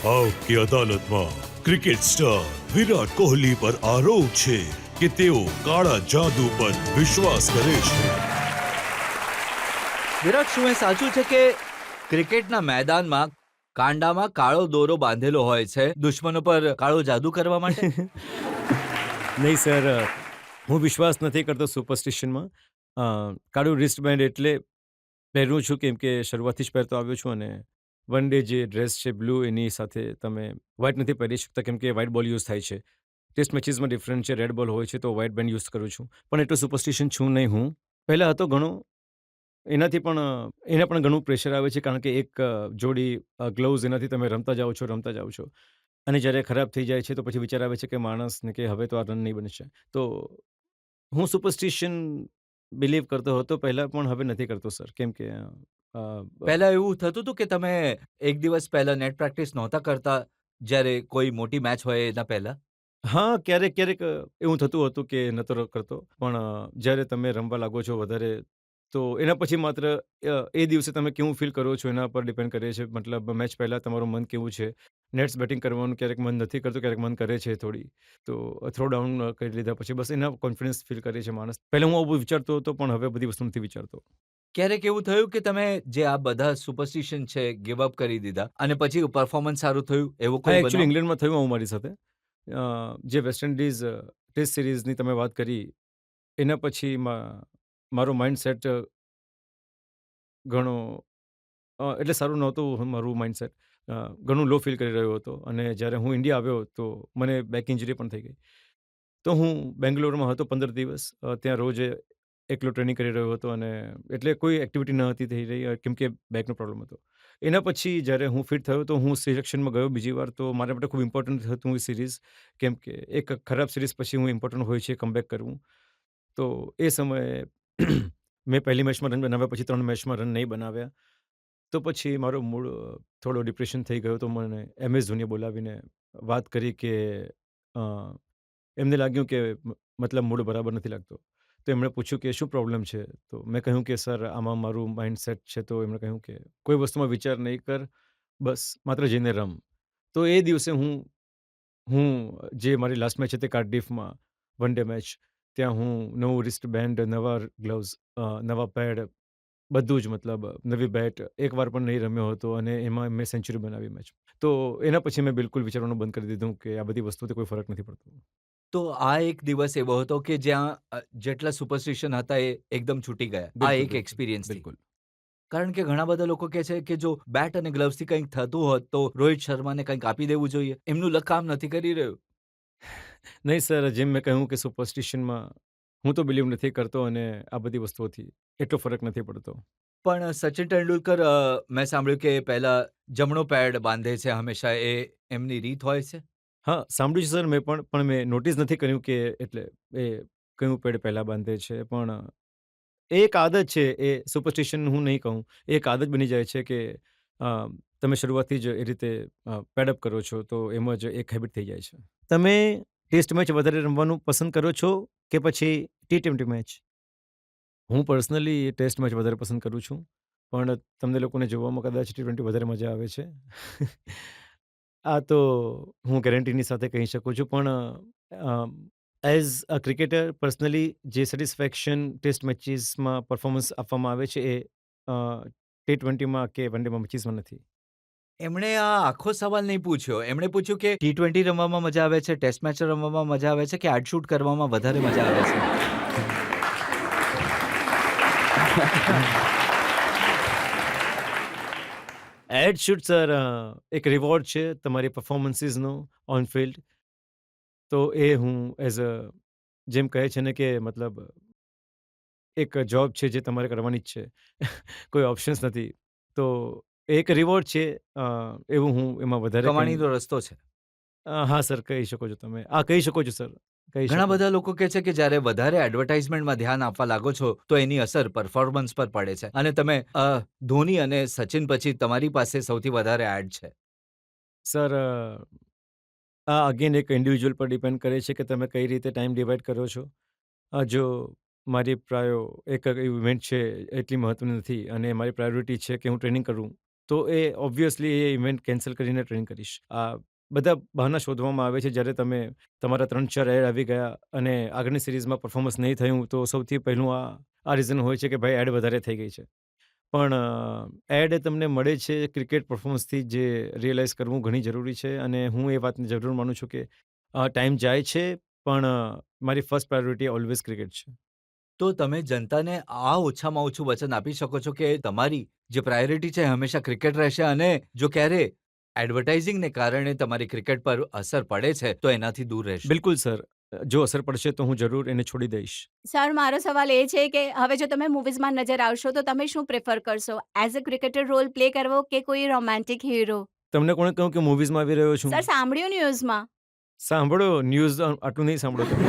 આવકી અદાલતમાં cricket star Virat Kohli પર આરોપ છે કે તેઓ કાળા જાદુ પર વિશ્વાસ કરે છે. વિરાટ, શું એ સાચું છે કે ક્રિકેટના મેદાનમાં કાંડામાં કાળો દોરો બાંધેલો હોય છે દુશ્મનો પર કાળો જાદુ કરવા માટે? નહીં સર, હું વિશ્વાસ નથી કરતો સુપરસ્ટિશનમાં. કાળું રિસ્ટબેન્ડ એટલે પહેરું છું કેમ કે શરૂઆતથી જ પહેરતો આવ્યો છું, અને વન ડે જે ડ્રેસ છે બ્લુ, એની સાથે તમે વ્હાઇટ નથી પહેરી શકતા કેમ કે વ્હાઇટ બોલ યુઝ થાય છે. ટેસ્ટ મેચીસમાં ડિફરન્ટ છે, રેડ બોલ હોય છે, તો વ્હાઇટ બેન્ડ યુઝ કરું છું. પણ એટલું સુપરસ્ટિશન છું નહીં હું. પહેલાં હતો ઘણો, એનાથી પણ એને પણ ઘણું પ્રેશર આવે છે કારણ કે એક જોડી ગ્લોવ્સ, એનાથી તમે રમતા જાઓ છો. અને જ્યારે ખરાબ થઈ જાય છે તો પછી વિચાર આવે છે કે માણસને કે હવે તો આ રન નહીં બનશે. તો હું સુપરસ્ટિશન બિલીવ કરતો હતો પહેલાં, પણ હવે નથી કરતો સર, કેમ કે પહેલા એવું થતું હતું કે તમે એક દિવસ પહેલા નેટ પ્રેક્ટિસ નહોતા કરતા જ્યારે કોઈ મોટી મેચ હોય એના પહેલા? હા, ક્યારેક ક્યારેક એવું થતું હતું કે નહોતો કરતો. પણ જ્યારે તમે રમવા લાગો છો વધારે, તો એના પછી માત્ર એ દિવસે તમે કેવું ફીલ કરો છો એના પર ડિપેન્ડ કરે છે. મતલબ મેચ પહેલાં તમારું મન કેવું છે. નેટ્સ બેટિંગ કરવાનું ક્યારેક મન નથી કરતું, ક્યારેક મન કરે છે થોડી. તો થ્રો ડાઉન કરી લીધા પછી બસ એના કોન્ફિડન્સ ફીલ કરે છે માણસ. પહેલાં હું આવું વિચારતો હતો, પણ હવે બધી વસ્તુ નથી વિચારતો. ક્યારેક એવું થયું કે તમે જે આ બધા સુપરસ્ટિશન છે ગિવ અપ કરી દીધા અને પછી પરફોર્મન્સ સારું થયું, એવો હા, કોઈ એકચ્યુઅલી બનાવ? ઇંગ્લેન્ડમાં થયું આવું મારી સાથે. જે વેસ્ટ ઇન્ડિઝ ટેસ્ટ સિરીઝની તમે વાત કરી, એના પછી મારો માઇન્ડસેટ ઘણો એટલે સારું નહોતું. મારું માઇન્ડસેટ ઘણું લો ફીલ કરી રહ્યો હતો, અને જ્યારે હું ઇન્ડિયા આવ્યો તો મને બેક ઇન્જરી પણ થઈ ગઈ. તો હું બેંગ્લોરમાં હતો 15 દિવસ. ત્યાં રોજ એકલો ટ્રેનિંગ કરી રહ્યો હતો, અને એટલે કોઈ એક્ટિવિટી ન હતી થઈ રહી કેમ કે બેકનો પ્રોબ્લેમ હતો. એના પછી જ્યારે હું ફિટ થયો તો હું સિલેક્શનમાં ગયો બીજી વાર. તો મારા માટે ખૂબ ઇમ્પોર્ટન્ટ હતું એ સિરીઝ, કેમ કે એક ખરાબ સિરીઝ પછી હું ઇમ્પોર્ટન્ટ હોય છે કમબેક કરવું. તો એ સમયે મેં પહેલી મેચમાં રન બનાવ્યા, પછી 3 મેચમાં રન નહીં બનાવ્યા. તો પછી મારો મૂડ થોડો ડિપ્રેશન થઈ ગયો. તો મને MS ધોનીએ બોલાવીને વાત કરી કે અ, એમને લાગ્યું કે મતલબ મૂડ બરાબર નથી લાગતો. તો એમણે પૂછ્યું કે શું પ્રોબ્લેમ છે? તો મેં કહ્યું કે સર, આમાં મારું માઇન્ડસેટ છે. તો એમણે કહ્યું કે કોઈ વસ્તુમાં વિચાર નહીં કર, બસ માત્ર જઈને રમ. તો એ દિવસે હું જે મારી લાસ્ટ મેચ હતી કાર્ડિફમાં, વન ડે મેચ, ત્યાં હું નવું રિસ્ટ બેન્ડ, નવા ગ્લવ્સ, નવા પેડ, બધું જ, મતલબ નવી બેટ, એકવાર પણ નહીં રમ્યો હતો, અને એમાં મેં સેન્ચુરી બનાવી મેચ. તો એના પછી મેં બિલકુલ વિચારવાનું બંધ કરી દીધું કે આ બધી વસ્તુથી કોઈ ફરક નથી પડતો. તો આ એક દિવસ એવો હતો કે જ્યાં જેટલા સુપરસ્ટિશન હતા એ એકદમ છૂટી ગયા આ બિલકુલ, એક બિલકુલ, એક્સપિરિયન્સથી. બિલકુલ. કારણ કે ઘણા બધા લોકો કહે છે કે જો બેટ અને ગ્લવ્સથી કંઈક થતું હોત તો રોહિત શર્માને કંઈક આપી દેવું જોઈએ. એમનું લક કામ નથી કરી રહ્યું. નહીં સર, જેમ મેં કહ્યું કે સુપરસ્ટિશનમાં હું તો બિલીવ નથી કરતો, અને આ બધી વસ્તુઓથી એટલો ફરક નથી પડતો. પણ સચિન તેંડુલકર, મેં સાંભળ્યું કે પહેલા જમણો પેડ બાંધે છે હંમેશા, એ એમની રીત હોય છે? હા, સાંભળ્યું છે સર મેં પણ મેં નોટિસ નથી કર્યું કે એટલે એ કયું પેડ પહેલાં બાંધે છે. પણ એ એક આદત છે, એ સુપરસ્ટિશન હું નહીં કહું. એ એક આદત બની જાય છે કે અ, તમે શરૂઆતથી જ એ રીતે પેડઅપ કરો છો, તો એમ જ એક હેબિટ થઈ જાય છે. તમે ટેસ્ટ મેચ વધારે રમવાનું પસંદ કરો છો કે પછી T20 મેચ? હું પર્સનલી ટેસ્ટ મેચ વધારે પસંદ કરું છું, પણ તમને લોકોને જોવામાં કદાચ T20 વધારે મજા આવે છે. આ તો હું ગેરંટીની સાથે કહી શકું છું. પણ એઝ અ ક્રિકેટર પર્સનલી જે સેટિસ્ફેક્શન ટેસ્ટ મેચીસમાં પરફોર્મન્સ આપવામાં આવે છે, એ T20માં કે વન ડેમાં મેચીસમાં નથી. એમણે આ આખો સવાલ નહીં પૂછ્યો. એમણે પૂછ્યું કે T20 રમવામાં મજા આવે છે, ટેસ્ટ મેચ રમવામાં મજા આવે છે કે એડ શૂટ કરવામાં વધારે મજા આવે છે? એડ શૂટ સર એક રિવોર્ડ છે તમારી પરફોર્મન્સીસનો ઓન ફિલ્ડ. તો એ હું એઝ અ, જેમ કહે છે ને કે મતલબ એક જોબ છે જે તમારે કરવાની જ છે. કોઈ ઓપ્શન્સ નથી. તો એક રિવોર્ડ છે, એવું હું એમાં વધારે કંઈ કમાણીનો રસ્તો છે. હા સર, કહી શકો છો તમે. કહી શકો છો સર, કહી ઘણા શકો. બધા લોકો કહે છે કે જ્યારે વધારે એડવર્ટાઇઝમેન્ટમાં ધ્યાન આપવા લાગો છો તો એની અસર પરફોર્મન્સ પર પડે છે અને તમે ધોની અને સચિન પછી તમારી પાસે સૌથી વધારે એડ છે. સર, આ અગેન એક ઇન્ડિવિજ્યુઅલ પર ડિપેન્ડ કરે છે કે તમે કઈ રીતે ટાઈમ ડિવાઈડ કરો છો. જો મારી એક ઇવેન્ટ છે એટલી મહત્ત્વની નથી, અને મારી પ્રાયોરિટી છે કે હું ટ્રેનિંગ કરું, તો એ ઓબ્વિયસલી એ ઇવેન્ટ કેન્સલ કરીને ટ્રેન કરીશ. આ બધા બહાના શોધવામાં આવે છે જ્યારે તમારા 3-4 એડ આવી ગયા અને આગળની સિરીઝમાં પરફોર્મન્સ નહીં થયું તો સૌથી પહેલું આ રીઝન હોય છે કે ભાઈ એડ વધારે થઈ ગઈ છે. પણ એડ તમને મળે છે ક્રિકેટ પરફોર્મન્સથી, જે રિયલાઇઝ કરવું ઘણી જરૂરી છે અને હું એ વાતને જરૂર માનું છું કે ટાઈમ જાય છે પણ મારી ફર્સ્ટ પ્રાયોરિટી ઓલવેઝ ક્રિકેટ છે. તો તમે જનતાને આ ઓછામાં ઓછું વચન આપી શકો છો કે તમારી જે પ્રાયોરિટી છે હંમેશા ક્રિકેટ રહેશે, અને જો ક્યારે એડવર્ટાઇઝિંગને કારણે તમારી ક્રિકેટ પર અસર પડે છે તો એનાથી દૂર રહેશો. બિલકુલ સર, જો અસર પડશે તો હું જરૂર એને છોડી દઈશ. સર, મારો સવાલ એ છે કે હવે જો તમે મૂવીઝમાં નજર આવશો તો તમે શું પ્રિફર કરશો? As a cricketer role play કરવો કે કોઈ રોમેન્ટિક હીરો? તમને કોણે કહ્યું કે મૂવીઝમાં આવી રહ્યો છું? સર, સાંભળ્યું ન્યૂઝમાં. સાંભળો ન્યૂઝ, આટલું નહીં સાંભળો તમે.